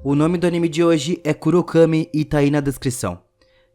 O nome do anime de hoje é Kurokami e tá aí na descrição.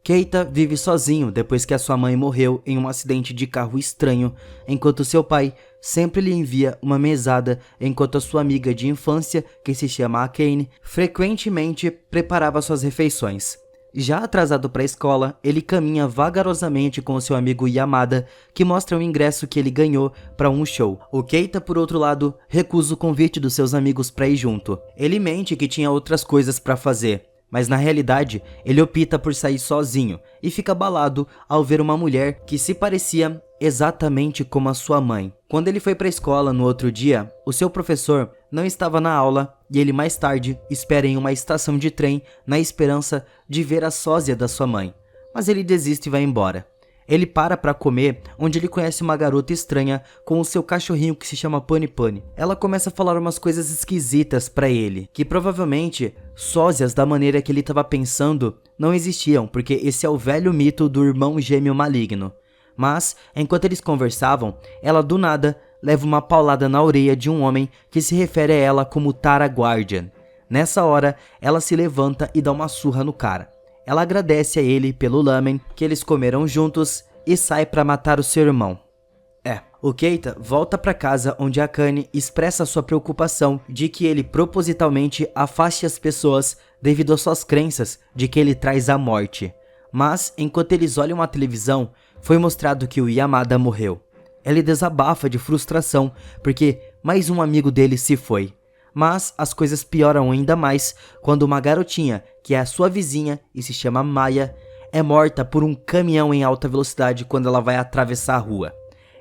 Keita vive sozinho depois que a sua mãe morreu em um acidente de carro estranho, enquanto seu pai sempre lhe envia uma mesada enquanto a sua amiga de infância, que se chama Akane, frequentemente preparava suas refeições. Já atrasado para a escola, ele caminha vagarosamente com seu amigo Yamada, que mostra o ingresso que ele ganhou para um show. O Keita, por outro lado, recusa o convite dos seus amigos para ir junto. Ele mente que tinha outras coisas para fazer, mas na realidade ele opta por sair sozinho e fica abalado ao ver uma mulher que se parecia exatamente como a sua mãe. Quando ele foi para a escola no outro dia, o seu professor não estava na aula e ele mais tarde espera em uma estação de trem na esperança de ver a sósia da sua mãe, mas ele desiste e vai embora. Ele para comer, onde ele conhece uma garota estranha com o seu cachorrinho que se chama Pani Pani. Ela começa a falar umas coisas esquisitas pra ele, que provavelmente sósias da maneira que ele estava pensando não existiam, porque esse é o velho mito do irmão gêmeo maligno. Mas, enquanto eles conversavam, ela do nada leva uma paulada na orelha de um homem que se refere a ela como Tara Guardian. Nessa hora, ela se levanta e dá uma surra no cara. Ela agradece a ele pelo lamen que eles comeram juntos e sai para matar o seu irmão. O Keita volta para casa onde a Akane expressa sua preocupação de que ele propositalmente afaste as pessoas devido às suas crenças de que ele traz a morte. Mas, enquanto eles olham a televisão, foi mostrado que o Yamada morreu. Ele desabafa de frustração porque mais um amigo dele se foi. Mas as coisas pioram ainda mais quando uma garotinha, que é a sua vizinha e se chama Maya, é morta por um caminhão em alta velocidade quando ela vai atravessar a rua.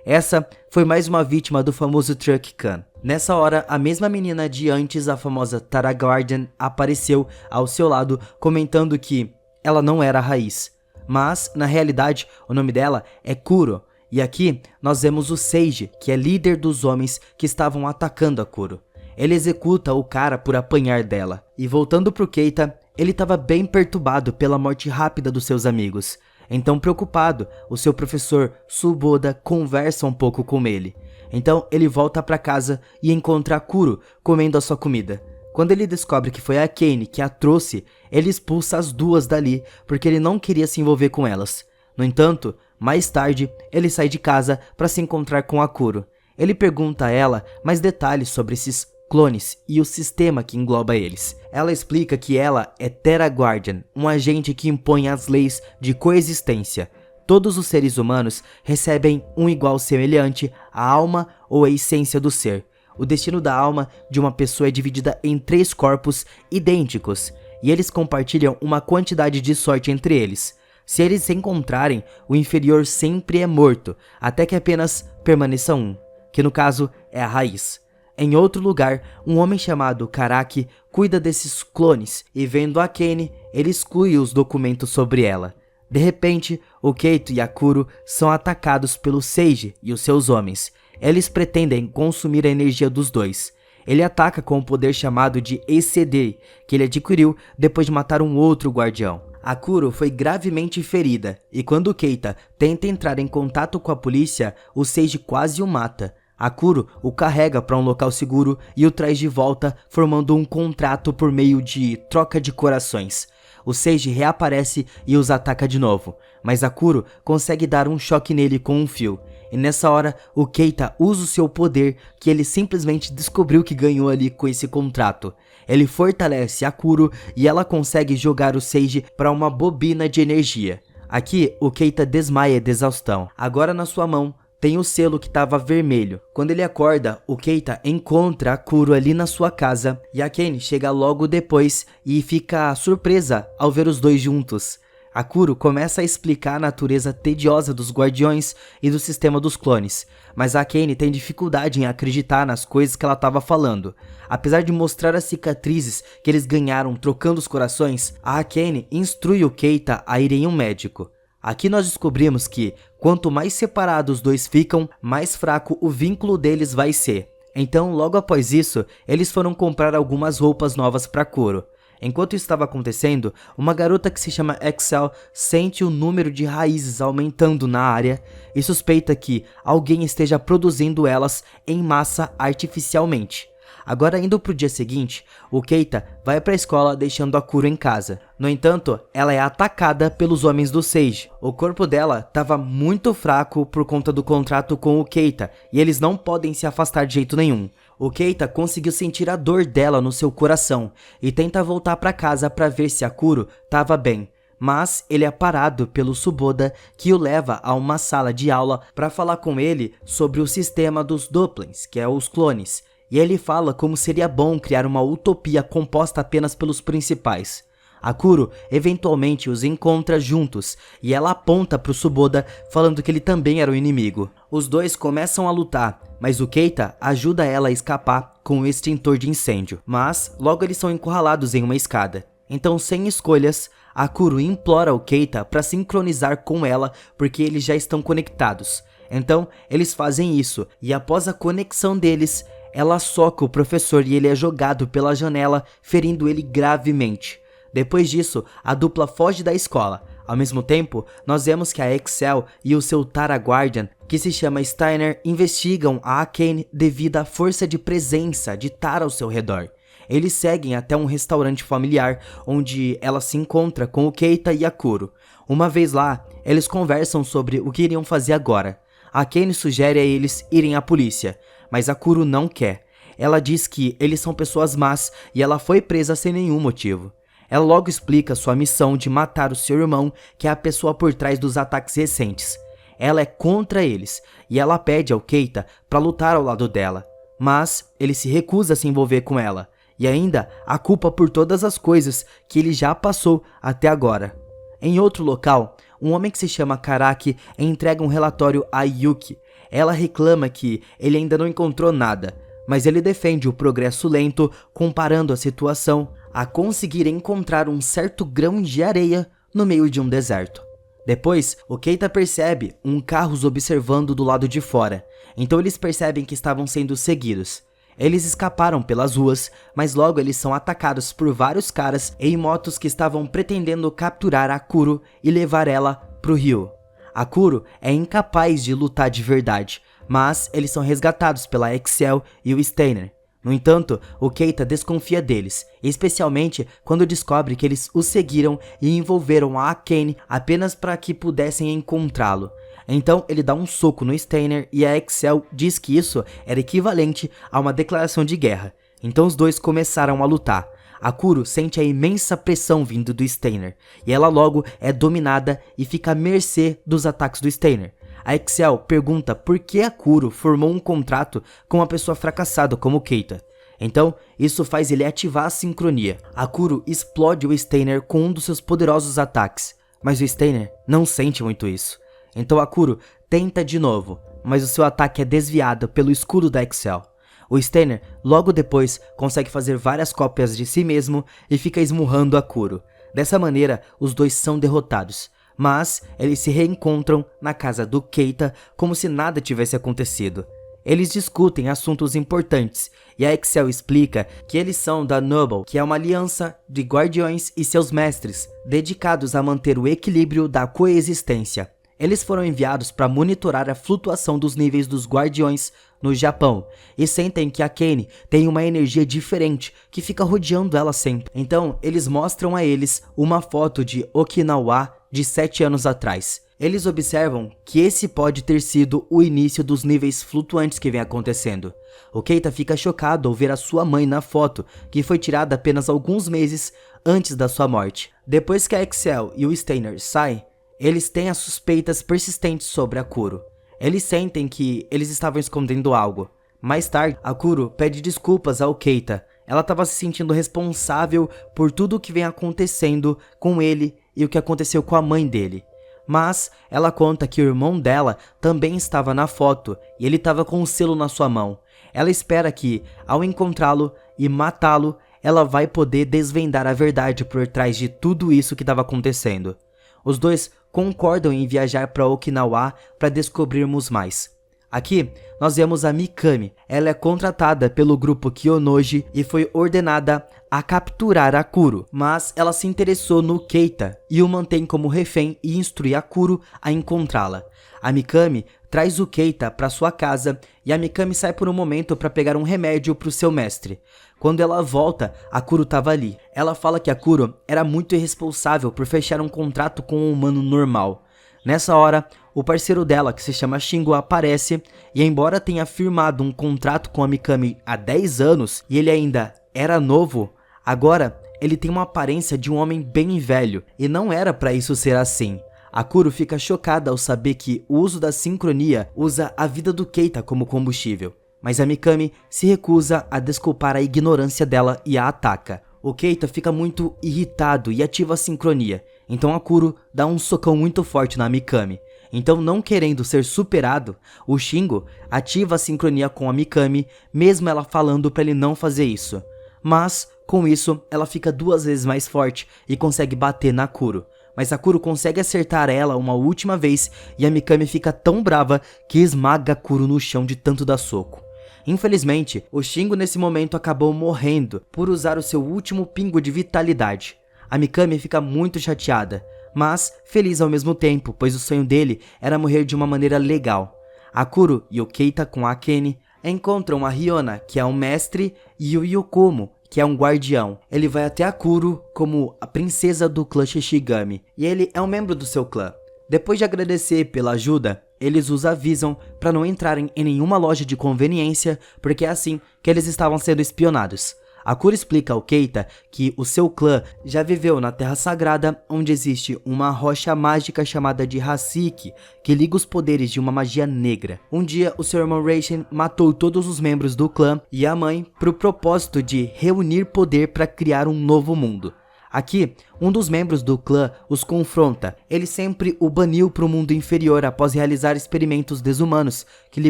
Essa foi mais uma vítima do famoso Truck Khan. Nessa hora, a mesma menina de antes, a famosa Tara Guardian, apareceu ao seu lado comentando que ela não era a raiz. Mas, na realidade, o nome dela é Kuro. E aqui nós vemos o Seiji, que é líder dos homens que estavam atacando a Kuro. Ele executa o cara por apanhar dela. E voltando pro Keita, ele estava bem perturbado pela morte rápida dos seus amigos. Então, preocupado, o seu professor Suboda conversa um pouco com ele. Então, ele volta para casa e encontra a Kuro comendo a sua comida. Quando ele descobre que foi a Akane que a trouxe, ele expulsa as duas dali porque ele não queria se envolver com elas. No entanto, mais tarde, ele sai de casa para se encontrar com a Kuro. Ele pergunta a ela mais detalhes sobre esses clones e o sistema que engloba eles. Ela explica que ela é Tara Guardian, um agente que impõe as leis de coexistência. Todos os seres humanos recebem um igual semelhante à alma ou à essência do ser. O destino da alma de uma pessoa é dividida em 3 corpos idênticos, e eles compartilham uma quantidade de sorte entre eles. Se eles se encontrarem, o inferior sempre é morto, até que apenas permaneça um, que no caso é a raiz. Em outro lugar, um homem chamado Karaki cuida desses clones e vendo a Akane, ele exclui os documentos sobre ela. De repente, o Keito e a Kuro são atacados pelo Seiji e os seus homens. Eles pretendem consumir a energia dos dois. Ele ataca com um poder chamado de ECD, que ele adquiriu depois de matar um outro guardião. A Kuro foi gravemente ferida, e quando o Keita tenta entrar em contato com a polícia, o Seiji quase o mata. A Kuro o carrega para um local seguro e o traz de volta, formando um contrato por meio de troca de corações. O Seiji reaparece e os ataca de novo, mas a Kuro consegue dar um choque nele com um fio. E nessa hora, o Keita usa o seu poder que ele simplesmente descobriu que ganhou ali com esse contrato. Ele fortalece a Kuro e ela consegue jogar o Seiji para uma bobina de energia. Aqui, o Keita desmaia de exaustão. Agora na sua mão, tem o selo que estava vermelho. Quando ele acorda, o Keita encontra a Kuro ali na sua casa e a Akane chega logo depois e fica surpresa ao ver os dois juntos. A Kuro começa a explicar a natureza tediosa dos guardiões e do sistema dos clones, mas a Akane tem dificuldade em acreditar nas coisas que ela estava falando. Apesar de mostrar as cicatrizes que eles ganharam trocando os corações, a Akane instrui o Keita a ir em um médico. Aqui nós descobrimos que, quanto mais separados os dois ficam, mais fraco o vínculo deles vai ser. Então, logo após isso, eles foram comprar algumas roupas novas para Kuro. Enquanto isso estava acontecendo, uma garota que se chama Excel sente o número de raízes aumentando na área e suspeita que alguém esteja produzindo elas em massa artificialmente. Agora, indo pro dia seguinte, o Keita vai pra escola deixando a Kuro em casa. No entanto, ela é atacada pelos homens do Seiji. O corpo dela estava muito fraco por conta do contrato com o Keita, e eles não podem se afastar de jeito nenhum. O Keita conseguiu sentir a dor dela no seu coração e tenta voltar pra casa pra ver se a Kuro estava bem. Mas ele é parado pelo Suboda, que o leva a uma sala de aula para falar com ele sobre o sistema dos Dupplings, que é os clones. E ele fala como seria bom criar uma utopia composta apenas pelos principais. A Kuro eventualmente os encontra juntos e ela aponta pro Suboda falando que ele também era o inimigo. Os dois começam a lutar, mas o Keita ajuda ela a escapar com o extintor de incêndio. Mas logo eles são encurralados em uma escada. Então, sem escolhas, a Kuro implora o Keita para sincronizar com ela porque eles já estão conectados. Então, eles fazem isso e após a conexão deles, ela soca o professor e ele é jogado pela janela, ferindo ele gravemente. Depois disso, a dupla foge da escola. Ao mesmo tempo, nós vemos que a Excel e o seu Tara Guardian, que se chama Steiner, investigam a Akane devido à força de presença de Tara ao seu redor. Eles seguem até um restaurante familiar, onde ela se encontra com o Keita e a Kuro. Uma vez lá, eles conversam sobre o que iriam fazer agora. A Akane sugere a eles irem à polícia, mas a Kuro não quer. Ela diz que eles são pessoas más e ela foi presa sem nenhum motivo. Ela logo explica sua missão de matar o seu irmão, que é a pessoa por trás dos ataques recentes. Ela é contra eles e ela pede ao Keita para lutar ao lado dela, mas ele se recusa a se envolver com ela e ainda a culpa por todas as coisas que ele já passou até agora. Em outro local, um homem que se chama Karaki entrega um relatório a Yuki. Ela reclama que ele ainda não encontrou nada, mas ele defende o progresso lento, comparando a situação a conseguir encontrar um certo grão de areia no meio de um deserto. Depois, o Keita percebe um carro os observando do lado de fora, então eles percebem que estavam sendo seguidos. Eles escaparam pelas ruas, mas logo eles são atacados por vários caras em motos que estavam pretendendo capturar a Kuro e levar ela pro rio. A Kuro é incapaz de lutar de verdade, mas eles são resgatados pela Excel e o Steiner. No entanto, o Keita desconfia deles, especialmente quando descobre que eles o seguiram e envolveram a Akane apenas para que pudessem encontrá-lo. Então ele dá um soco no Steiner e a Excel diz que isso era equivalente a uma declaração de guerra. Então os dois começaram a lutar. A Kuro sente a imensa pressão vindo do Steiner e ela logo é dominada e fica à mercê dos ataques do Steiner. A Excel pergunta por que a Kuro formou um contrato com uma pessoa fracassada como o Keita. Então, isso faz ele ativar a sincronia. A Kuro explode o Steiner com um dos seus poderosos ataques, mas o Steiner não sente muito isso. Então a Kuro tenta de novo, mas o seu ataque é desviado pelo escudo da Excel. O Steiner logo depois consegue fazer várias cópias de si mesmo e fica esmurrando a Kuro. Dessa maneira, os dois são derrotados. Mas eles se reencontram na casa do Keita como se nada tivesse acontecido. Eles discutem assuntos importantes e a Excel explica que eles são da Noble, que é uma aliança de guardiões e seus mestres, dedicados a manter o equilíbrio da coexistência. Eles foram enviados para monitorar a flutuação dos níveis dos guardiões no Japão e sentem que a Akane tem uma energia diferente que fica rodeando ela sempre. Então eles mostram a eles uma foto de Okinawa de 7 anos atrás. Eles observam que esse pode ter sido o início dos níveis flutuantes que vem acontecendo. O Keita fica chocado ao ver a sua mãe na foto, que foi tirada apenas alguns meses antes da sua morte. Depois que a Excel e o Steiner saem, eles têm as suspeitas persistentes sobre a Kuro. Eles sentem que eles estavam escondendo algo. Mais tarde, a Kuro pede desculpas ao Keita. Ela estava se sentindo responsável por tudo o que vem acontecendo com ele e o que aconteceu com a mãe dele. Mas ela conta que o irmão dela também estava na foto e ele estava com um selo na sua mão. Ela espera que, ao encontrá-lo e matá-lo, ela vai poder desvendar a verdade por trás de tudo isso que estava acontecendo. Os dois concordam em viajar para Okinawa para descobrirmos mais. Aqui, nós vemos a Mikami. Ela é contratada pelo grupo Kyonoji e foi ordenada a capturar a Kuro, mas ela se interessou no Keita e o mantém como refém e instrui a Kuro a encontrá-la. A Mikami traz o Keita para sua casa e a Mikami sai por um momento para pegar um remédio para o seu mestre. Quando ela volta, a Kuro estava ali. Ela fala que a Kuro era muito irresponsável por fechar um contrato com um humano normal. Nessa hora, o parceiro dela, que se chama Shingo, aparece e, embora tenha firmado um contrato com a Mikami há 10 anos e ele ainda era novo, agora ele tem uma aparência de um homem bem velho e não era para isso ser assim. A Kuro fica chocada ao saber que o uso da sincronia usa a vida do Keita como combustível, mas a Mikami se recusa a desculpar a ignorância dela e a ataca. O Keita fica muito irritado e ativa a sincronia, então a Kuro dá um socão muito forte na Mikami. Então, não querendo ser superado, o Shingo ativa a sincronia com a Mikami, mesmo ela falando para ele não fazer isso. Mas, com isso, ela fica 2 vezes mais forte e consegue bater na Kuro. Mas a Kuro consegue acertar ela uma última vez e a Mikami fica tão brava que esmaga a Kuro no chão de tanto dar soco. Infelizmente, o Shingo nesse momento acabou morrendo por usar o seu último pingo de vitalidade. A Mikami fica muito chateada, mas feliz ao mesmo tempo, pois o sonho dele era morrer de uma maneira legal. A Kuro e o Keita com a Akane encontram a Ryona, que é um mestre, e o Yokomo, que é um guardião. Ele vai até a Kuro como a princesa do clã Shishigami, e ele é um membro do seu clã. Depois de agradecer pela ajuda, eles os avisam para não entrarem em nenhuma loja de conveniência, porque é assim que eles estavam sendo espionados. A Kuro explica ao Keita que o seu clã já viveu na Terra Sagrada, onde existe uma rocha mágica chamada de Hasiki, que liga os poderes de uma magia negra. Um dia, o seu irmão Reishin matou todos os membros do clã e a mãe pro propósito de reunir poder para criar um novo mundo. Aqui, um dos membros do clã os confronta. Ele sempre o baniu para o mundo inferior após realizar experimentos desumanos que lhe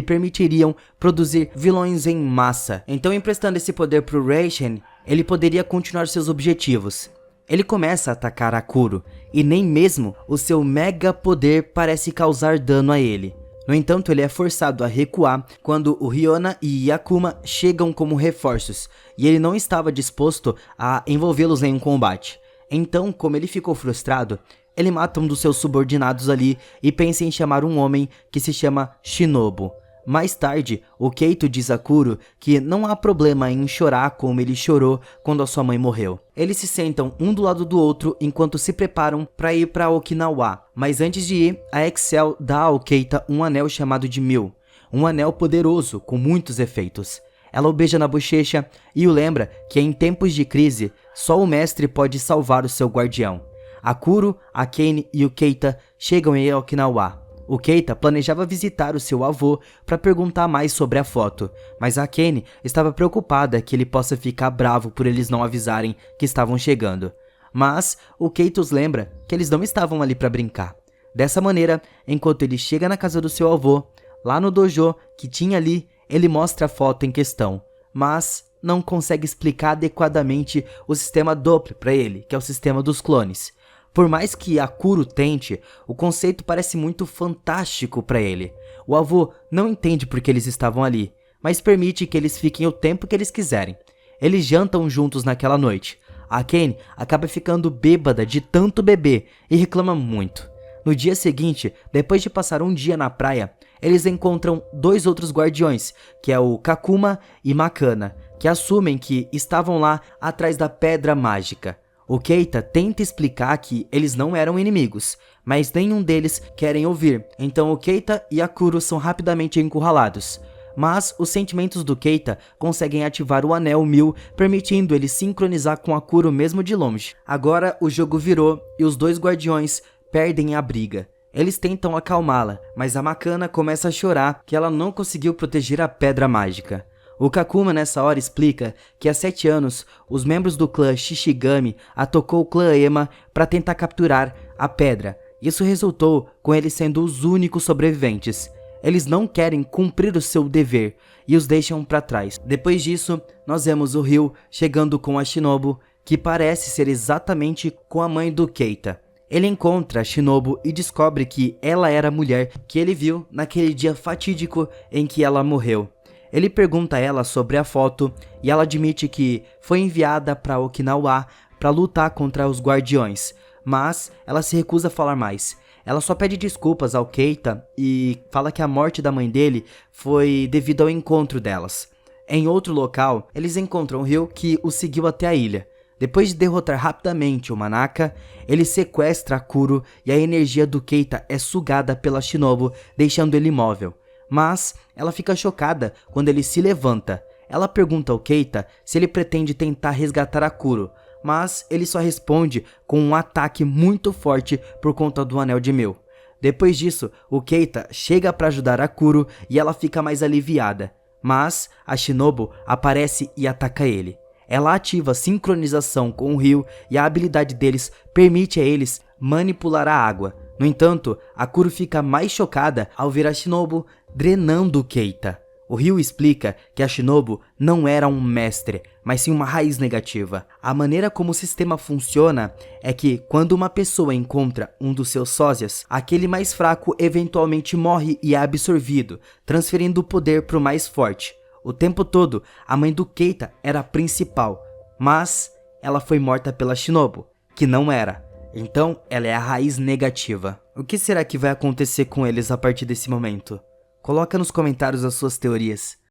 permitiriam produzir vilões em massa. Então, emprestando esse poder para o Reishin, ele poderia continuar seus objetivos. Ele começa a atacar a Kuro, e nem mesmo o seu mega poder parece causar dano a ele. No entanto, ele é forçado a recuar quando o Ryona e Yakuma chegam como reforços, e ele não estava disposto a envolvê-los em um combate. Então, como ele ficou frustrado, ele mata um dos seus subordinados ali e pensa em chamar um homem que se chama Shinobu. Mais tarde, o Keito diz a Kuro que não há problema em chorar como ele chorou quando a sua mãe morreu. Eles se sentam um do lado do outro enquanto se preparam para ir para Okinawa. Mas antes de ir, a Excel dá ao Keita um anel chamado de Mil. Um anel poderoso, com muitos efeitos. Ela o beija na bochecha e o lembra que em tempos de crise, só o mestre pode salvar o seu guardião. A Kuro, a Akane e o Keita chegam em Okinawa. O Keita planejava visitar o seu avô para perguntar mais sobre a foto, mas a Akane estava preocupada que ele possa ficar bravo por eles não avisarem que estavam chegando. Mas o Keita os lembra que eles não estavam ali para brincar. Dessa maneira, enquanto ele chega na casa do seu avô, lá no dojo que tinha ali, ele mostra a foto em questão, mas não consegue explicar adequadamente o sistema Doppler para ele, que é o sistema dos clones. Por mais que a Kuro tente, o conceito parece muito fantástico para ele. O avô não entende por que eles estavam ali, mas permite que eles fiquem o tempo que eles quiserem. Eles jantam juntos naquela noite. A Akane acaba ficando bêbada de tanto beber e reclama muito. No dia seguinte, depois de passar um dia na praia, eles encontram 2 outros guardiões, que é o Kakuma e Makana, que assumem que estavam lá atrás da pedra mágica. O Keita tenta explicar que eles não eram inimigos, mas nenhum deles querem ouvir, então o Keita e a Kuro são rapidamente encurralados. Mas os sentimentos do Keita conseguem ativar o Anel 1000, permitindo ele sincronizar com a Kuro mesmo de longe. Agora o jogo virou e os 2 guardiões perdem a briga. Eles tentam acalmá-la, mas a Makana começa a chorar que ela não conseguiu proteger a pedra mágica. O Kakuma nessa hora explica que há 7 anos, os membros do clã Shishigami atacou o clã Ema para tentar capturar a pedra. Isso resultou com eles sendo os únicos sobreviventes. Eles não querem cumprir o seu dever e os deixam para trás. Depois disso, nós vemos o Ryu chegando com a Shinobu, que parece ser exatamente com a mãe do Keita. Ele encontra a Shinobu e descobre que ela era a mulher que ele viu naquele dia fatídico em que ela morreu. Ele pergunta a ela sobre a foto e ela admite que foi enviada para Okinawa para lutar contra os guardiões, mas ela se recusa a falar mais. ela só pede desculpas ao Keita e fala que a morte da mãe dele foi devido ao encontro delas. Em outro local, eles encontram Ryo, que o seguiu até a ilha. Depois de derrotar rapidamente o Manaka, ele sequestra a Kuro e a energia do Keita é sugada pela Shinobu, deixando ele imóvel. Mas ela fica chocada quando ele se levanta. Ela pergunta ao Keita se ele pretende tentar resgatar a Kuro, mas ele só responde com um ataque muito forte por conta do Anel de Mel. Depois disso, o Keita chega para ajudar a Kuro e ela fica mais aliviada. Mas a Shinobu aparece e ataca ele. Ela ativa a sincronização com o Ryo e a habilidade deles permite a eles manipular a água. No entanto, a Kuro fica mais chocada ao ver a Shinobu drenando o Keita. O Ryo explica que a Shinobu não era um mestre, mas sim uma raiz negativa. A maneira como o sistema funciona é que, quando uma pessoa encontra um dos seus sósias, aquele mais fraco eventualmente morre e é absorvido, transferindo o poder para o mais forte. O tempo todo, a mãe do Keita era a principal, mas ela foi morta pela Shinobu, que não era. Então, ela é a raiz negativa. O que será que vai acontecer com eles a partir desse momento? Coloca nos comentários as suas teorias.